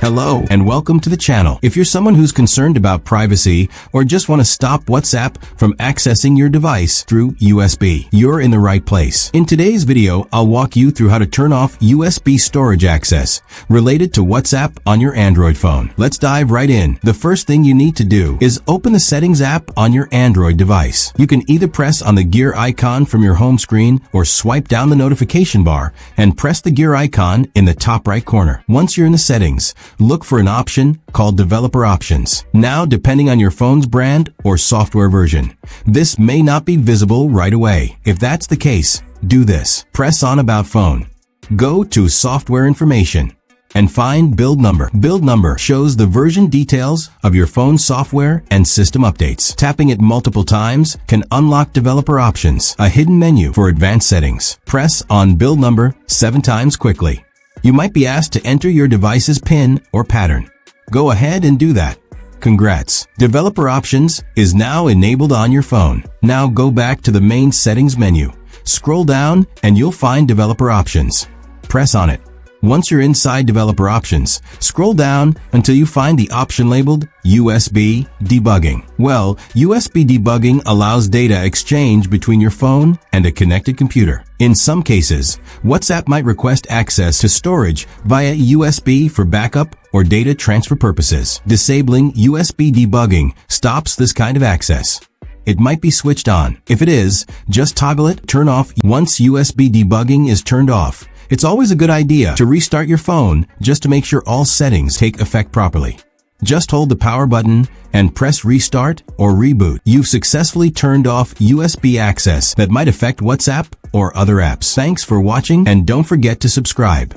Hello and welcome to the channel. If you're someone who's concerned about privacy or just want to stop WhatsApp from accessing your device through USB, you're in the right place. In today's video, I'll walk you through how to turn off USB storage access related to WhatsApp on your Android phone. Let's dive right in. The first thing you need to do is open the Settings app on your Android device. You can either press on the gear icon from your home screen or swipe down the notification bar and press the gear icon in the top right corner. Once you're in the settings, look for an option called Developer Options. Now, depending on your phone's brand or software version, this may not be visible right away. If that's the case, do this. Press on About Phone. Go to Software Information and find Build Number. Build Number shows the version details of your phone's software and system updates. Tapping it multiple times can unlock Developer Options, a hidden menu for advanced settings. Press on Build Number 7 times quickly. You might be asked to enter your device's PIN or pattern. Go ahead and do that. Congrats! Developer Options is now enabled on your phone. Now go back to the main settings menu. Scroll down and you'll find Developer Options. Press on it. Once you're inside Developer Options, scroll down until you find the option labeled USB Debugging. Well, USB Debugging allows data exchange between your phone and a connected computer. In some cases, WhatsApp might request access to storage via USB for backup or data transfer purposes. Disabling USB Debugging stops this kind of access. It might be switched on. If it is, just toggle it, turn off. Once USB Debugging is turned off, it's always a good idea to restart your phone just to make sure all settings take effect properly. Just hold the power button and press Restart or Reboot. You've successfully turned off USB access that might affect WhatsApp or other apps. Thanks for watching and don't forget to subscribe.